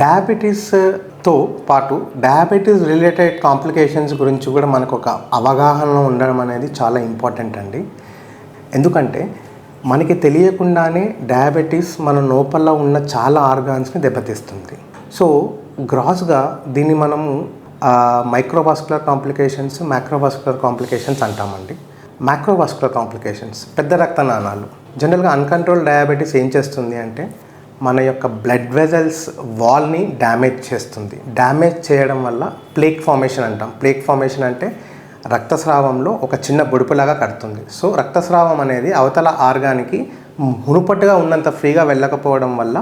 డయాబెటీస్తో పాటు diabetes related complications గురించి కూడా మనకు ఒక అవగాహన ఉండడం అనేది చాలా ఇంపార్టెంట్ అండి. ఎందుకంటే మనకి తెలియకుండానే డయాబెటీస్ మన లోపల ఉన్న చాలా ఆర్గాన్స్ని దెబ్బతీస్తుంది. సో గ్రాస్గా దీన్ని మనము మైక్రోవాస్కులర్ కాంప్లికేషన్స్, మ్యాక్రోవాస్కులర్ కాంప్లికేషన్స్ అంటామండి. మ్యాక్రోవాస్కులర్ కాంప్లికేషన్స్ పెద్ద రక్తనాళాలు. జనరల్గా అన్కంట్రోల్ డయాబెటీస్ ఏం చేస్తుంది అంటే మన యొక్క బ్లడ్ వెజల్స్ వాల్ని డ్యామేజ్ చేస్తుంది. డ్యామేజ్ చేయడం వల్ల ప్లేక్ ఫార్మేషన్ అంటాం. ప్లేక్ ఫార్మేషన్ అంటే రక్తస్రావంలో ఒక చిన్న బొడుపులాగా కడుతుంది. సో రక్తస్రావం అనేది అవతల ఆర్గానికి మునుపట్టుగా ఉన్నంత ఫ్రీగా వెళ్ళకపోవడం వల్ల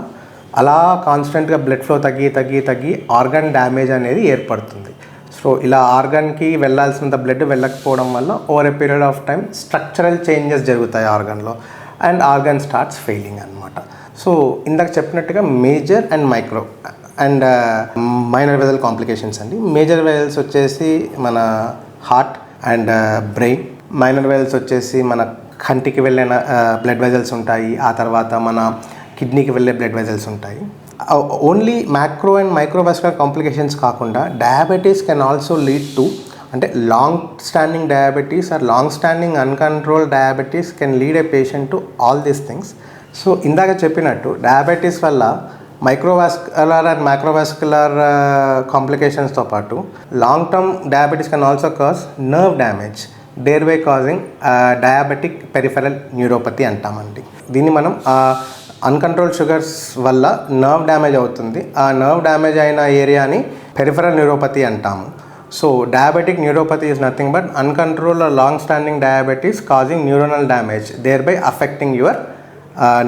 అలా కాన్స్టెంట్గా బ్లడ్ ఫ్లో తగ్గి ఆర్గాన్ డ్యామేజ్ అనేది ఏర్పడుతుంది. సో ఇలా ఆర్గాన్కి వెళ్ళాల్సినంత బ్లడ్ వెళ్ళకపోవడం వల్ల over a period of time structural changes జరుగుతాయి ఆర్గాన్లో అండ్ ఆర్గాన్ స్టార్ట్స్ ఫెయిలింగ్ అనమాట. సో ఇందాక చెప్పినట్టుగా major and micro and minor vessel complications అండి. మేజర్ వెజల్స్ వచ్చేసి మన heart and brain. Minor vessels వచ్చేసి మన కంటికి వెళ్ళిన బ్లడ్ వెజల్స్ ఉంటాయి. ఆ తర్వాత మన కిడ్నీకి వెళ్ళే బ్లడ్ వెజల్స్ ఉంటాయి. Only macro and microvascular complications కాకుండా diabetes can also lead to అంటే long standing diabetes or long standing uncontrol diabetes can lead a patient to all these things. So ఇందాక చెప్పినట్టు డయాబెటీస్ వల్ల మైక్రోవాస్కులర్ అండ్ మైక్రోవాస్కులర్ కాంప్లికేషన్స్తో పాటు long term diabetes can also cause nerve damage, thereby causing diabetic peripheral neuropathy అంటామండి. దీన్ని మనం uncontrol sugars వల్ల nerve damage అవుతుంది. ఆ నర్వ్ డ్యామేజ్ అయిన ఏరియాని పెరిఫెరల్ న్యూరోపతి అంటాము. So diabetic neuropathy is nothing but uncontrolled or long standing diabetes causing neuronal damage, thereby affecting your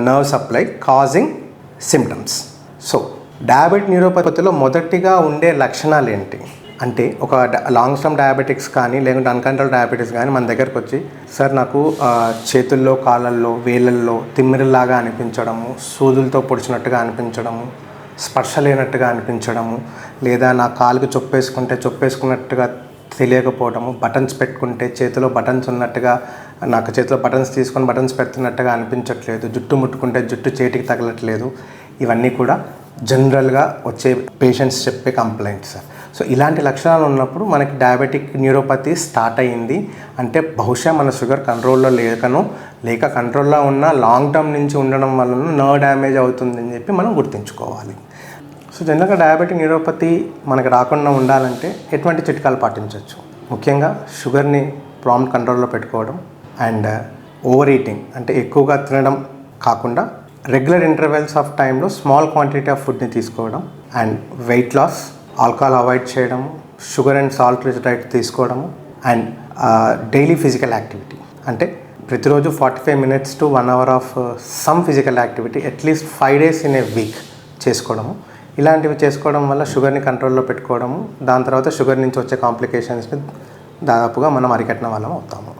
nerve supply, causing symptoms. So diabetic న్యూరోపతిలో మొదటిగా ఉండే లక్షణాలు ఏంటి అంటే ఒక లాంగ్ టర్మ్ డయాబెటిక్స్ కానీ లేకుంటే అన్కంట్రోల్ డయాబెటీస్ కానీ మన దగ్గరకు వచ్చి సార్ నాకు చేతుల్లో, కాళ్ళల్లో, వేళ్ళల్లో తిమ్మిరిలాగా అనిపించడము, సూదులతో పొడిచినట్టుగా అనిపించడము, స్పర్శ లేనట్టుగా అనిపించడము, లేదా నా కాలుకి చొప్పేసుకున్నట్టుగా తెలియకపోవడము, బటన్స్ పెట్టుకుంటే చేతిలో బటన్స్ ఉన్నట్టుగా నాకు చేతిలో బటన్స్ తీసుకొని బటన్స్ పెడుతున్నట్టుగా అనిపించట్లేదు, జుట్టు ముట్టుకుంటే జుట్టు చేతికి తగలట్లేదు, ఇవన్నీ కూడా జనరల్గా వచ్చే పేషెంట్స్ చెప్పే కంప్లైంట్స్ సార్. సో ఇలాంటి లక్షణాలు ఉన్నప్పుడు మనకి డయాబెటిక్ న్యూరోపతి స్టార్ట్ అయ్యింది అంటే బహుశా మన షుగర్ కంట్రోల్లో లేక కంట్రోల్లో ఉన్న లాంగ్ టర్మ్ నుంచి ఉండడం వలన నర్వ్ డ్యామేజ్ అవుతుందని చెప్పి మనం గుర్తుంచుకోవాలి. సో జనరల్గా డయాబెటిక్ న్యూరోపతి మనకి రాకుండా ఉండాలంటే ఎటువంటి చిట్కాలు పాటించవచ్చు? ముఖ్యంగా షుగర్ని ప్రాంప్ట్ కంట్రోల్లో పెట్టుకోవడం అండ్ ఓవర్ ఈటింగ్ అంటే ఎక్కువగా తినడం కాకుండా రెగ్యులర్ ఇంటర్వెల్స్ ఆఫ్ టైంలో స్మాల్ క్వాంటిటీ ఆఫ్ ఫుడ్ని తీసుకోవడం and weight loss, alcohol avoid చేయడము, sugar and salt rich diet తీసుకోవడము అండ్ డైలీ ఫిజికల్ యాక్టివిటీ అంటే ప్రతిరోజు 45 minutes to 1 hour of some physical activity at least 5 days in a week చేసుకోవడము. ఇలాంటివి చేసుకోవడం వల్ల షుగర్ని కంట్రోల్లో పెట్టుకోవడము, దాని తర్వాత షుగర్ నుంచి వచ్చే కాంప్లికేషన్స్ని దాదాపుగా మనం అరికట్టిన వాళ్ళం అవుతాము.